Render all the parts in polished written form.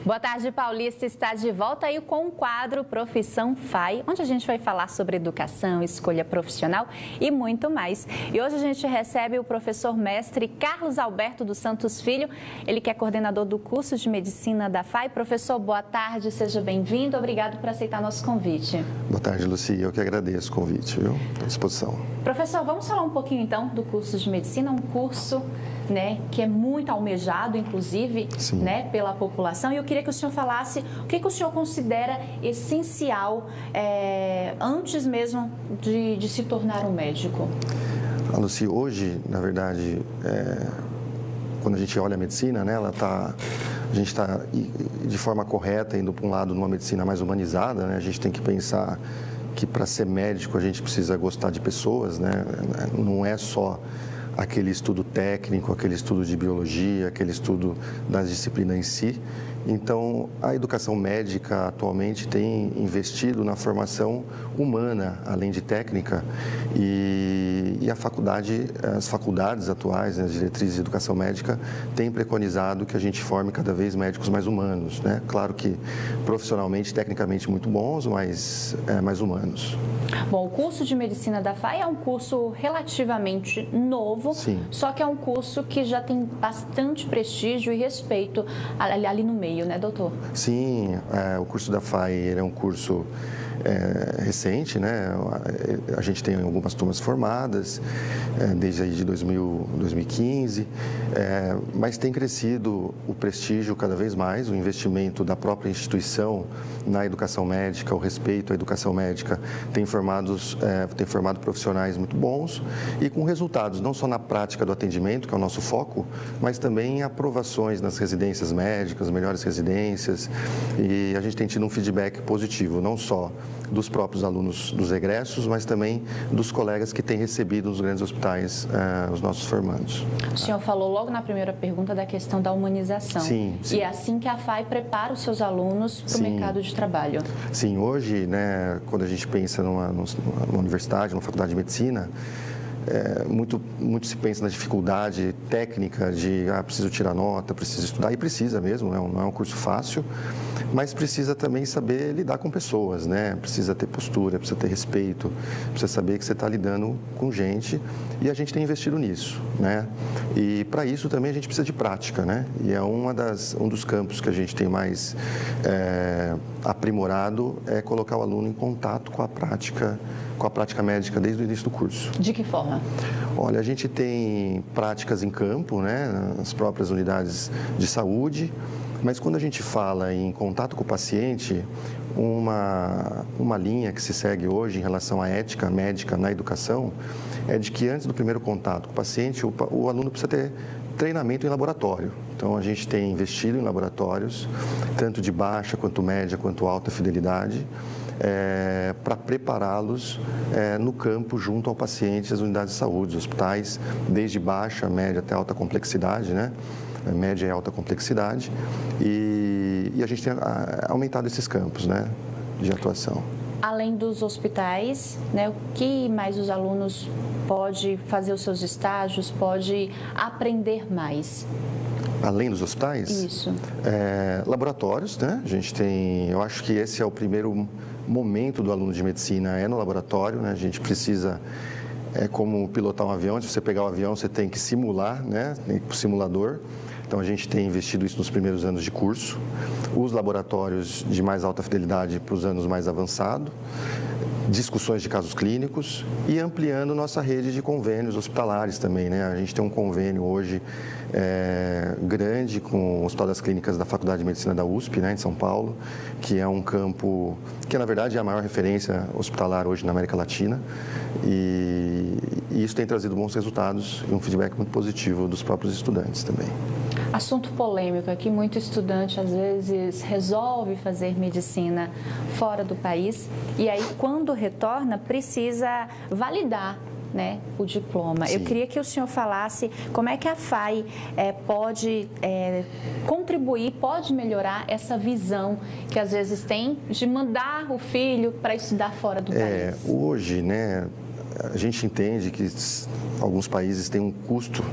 Boa tarde, Paulista está de volta aí com o quadro Profissão FAI, onde a gente vai falar sobre educação, escolha profissional e muito mais. E hoje a gente recebe o professor mestre Carlos Alberto dos Santos Filho, ele que é coordenador do curso de medicina da FAI. Professor, boa tarde, seja bem-vindo, obrigado por aceitar nosso convite. Boa tarde, Lucia, eu que agradeço o convite, viu? Estou à disposição. Professor, vamos falar um pouquinho então do curso de medicina, um curso que é muito almejado, inclusive, pela população. E eu queria que o senhor falasse o que o senhor considera essencial antes mesmo de se tornar um médico. Lucia, hoje, na verdade, quando a gente olha a medicina, a gente está de forma correta indo para um lado numa medicina mais humanizada, né? A gente tem que pensar que para ser médico a gente precisa gostar de pessoas, né? Não é só aquele estudo técnico, aquele estudo de biologia, aquele estudo das disciplinas em si. Então, a educação médica atualmente tem investido na formação humana, além de técnica, e as faculdades atuais, as diretrizes de educação médica, têm preconizado que a gente forme cada vez médicos mais humanos, né? Claro que profissionalmente, tecnicamente muito bons, mas mais humanos. Bom, o curso de medicina da FAI é um curso relativamente novo, sim, só que é um curso que já tem bastante prestígio e respeito ali no meio, né, doutor? Sim, o curso da FAI é um curso recente, né? A gente tem algumas turmas formadas desde aí de 2015, mas tem crescido o prestígio cada vez mais, o investimento da própria instituição na educação médica, o respeito à educação médica tem formado profissionais muito bons e com resultados não só na prática do atendimento, que é o nosso foco, mas também em aprovações nas residências médicas, melhores residências, e a gente tem tido um feedback positivo, não só dos próprios alunos dos egressos, mas também dos colegas que têm recebido nos grandes hospitais os nossos formandos. O senhor falou logo na primeira pergunta da questão da humanização. Sim, sim. E é assim que a FAI prepara os seus alunos para o mercado de trabalho. Sim, hoje, né, quando a gente pensa numa universidade, numa faculdade de medicina, muito se pensa na dificuldade técnica de preciso tirar nota, preciso estudar, e precisa mesmo, não é um curso fácil, mas precisa também saber lidar com pessoas, né? Precisa ter postura, precisa ter respeito, precisa saber que você está lidando com gente, e a gente tem investido nisso, né? E para isso também a gente precisa de prática, né? E é um dos campos que a gente tem mais aprimorado é colocar o aluno em contato com a prática médica desde o início do curso. De que forma? Olha, a gente tem práticas em campo, né, nas próprias unidades de saúde, mas quando a gente fala em contato com o paciente, uma linha que se segue hoje em relação à ética médica na educação é de que antes do primeiro contato com o paciente, o aluno precisa ter treinamento em laboratório. Então, a gente tem investido em laboratórios, tanto de baixa, quanto média, quanto alta fidelidade, para prepará-los no campo junto ao paciente, as unidades de saúde, os hospitais, desde baixa, média até alta complexidade, né? Média e alta complexidade, e a gente tem aumentado esses campos, né, de atuação. Além dos hospitais, né, o que mais os alunos podem fazer os seus estágios, pode aprender mais? Além dos hospitais? Isso. Laboratórios, né? A gente tem, eu acho que esse é o primeiro momento do aluno de medicina, no laboratório, né? A gente precisa, como pilotar um avião, se você pegar o avião, você tem que simular, né? Tem que ir para o simulador. Então, a gente tem investido isso nos primeiros anos de curso. Os laboratórios de mais alta fidelidade para os anos mais avançados, discussões de casos clínicos e ampliando nossa rede de convênios hospitalares também, né? A gente tem um convênio hoje grande com o Hospital das Clínicas da Faculdade de Medicina da USP, né, em São Paulo, que é um campo que, na verdade, é a maior referência hospitalar hoje na América Latina, e isso tem trazido bons resultados e um feedback muito positivo dos próprios estudantes também. Assunto polêmico aqui, muito estudante às vezes resolve fazer medicina fora do país e aí quando retorna precisa validar, né, o diploma. Sim. Eu queria que o senhor falasse como é que a FAI pode contribuir, pode melhorar essa visão que às vezes tem de mandar o filho para estudar fora do país. Hoje, né, a gente entende que alguns países têm um custo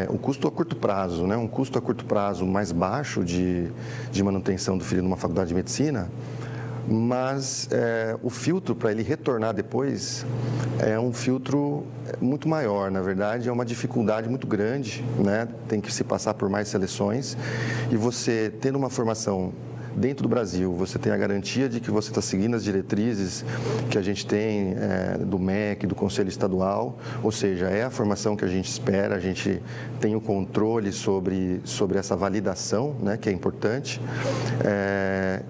o custo a curto prazo, né? Um custo a curto prazo mais baixo de manutenção do filho numa faculdade de medicina, mas o filtro para ele retornar depois é um filtro muito maior. Na verdade, é uma dificuldade muito grande, né? Tem que se passar por mais seleções e você tendo uma formação dentro do Brasil, você tem a garantia de que você está seguindo as diretrizes que a gente tem do MEC, do Conselho Estadual, ou seja, é a formação que a gente espera, a gente tem o controle sobre essa validação, né, que é importante,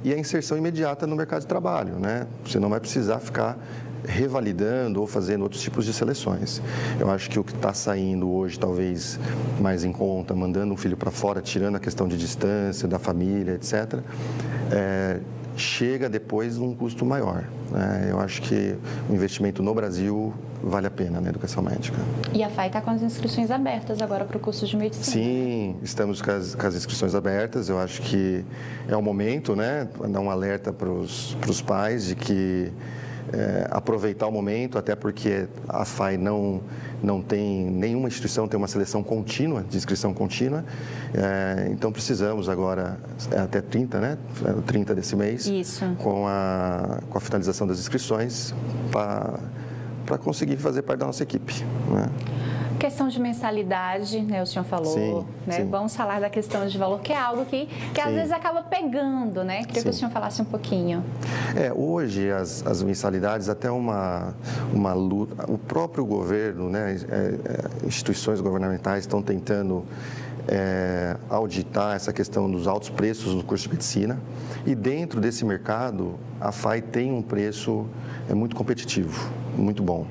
e a inserção imediata no mercado de trabalho, né? Você não vai precisar ficar revalidando ou fazendo outros tipos de seleções. Eu acho que o que está saindo hoje, talvez mais em conta, mandando um filho para fora, tirando a questão de distância, da família, etc., chega depois num custo maior, né? Eu acho que o investimento no Brasil vale a pena na educação médica. E a FAI está com as inscrições abertas agora para o curso de medicina. Sim, estamos com as inscrições abertas. Eu acho que é o momento, né, dar um alerta para os pais de que aproveitar o momento, até porque a FAI não tem, nenhuma instituição tem uma seleção contínua, de inscrição contínua, então precisamos agora, até 30, né? 30 desse mês, isso, com a finalização das inscrições para conseguir fazer parte da nossa equipe, né? Questão de mensalidade, né, o senhor falou, sim, né? Sim. Vamos falar da questão de valor, que é algo que às vezes acaba pegando, né? Queria que o senhor falasse um pouquinho. Hoje as mensalidades, até uma luta, o próprio governo, né, instituições governamentais estão tentando auditar essa questão dos altos preços no curso de medicina, e dentro desse mercado a FAI tem um preço muito competitivo, muito bom,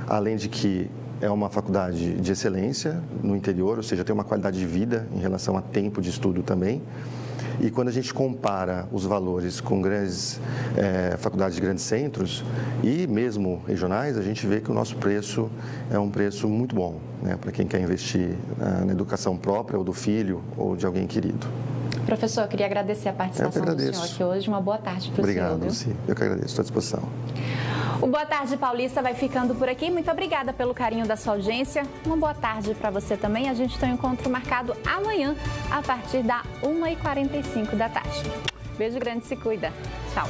além de que é uma faculdade de excelência no interior, ou seja, tem uma qualidade de vida em relação a tempo de estudo também. E quando a gente compara os valores com grandes faculdades de grandes centros e mesmo regionais, a gente vê que o nosso preço é um preço muito bom, né, para quem quer investir na educação própria ou do filho ou de alguém querido. Professor, eu queria agradecer a participação do senhor aqui hoje. Uma boa tarde para o senhor. Obrigado, Luci. Eu que agradeço. Estou à disposição. O Boa Tarde Paulista vai ficando por aqui. Muito obrigada pelo carinho da sua audiência. Uma boa tarde para você também. A gente tem um encontro marcado amanhã, a partir da 1h45 da tarde. Beijo grande, se cuida. Tchau.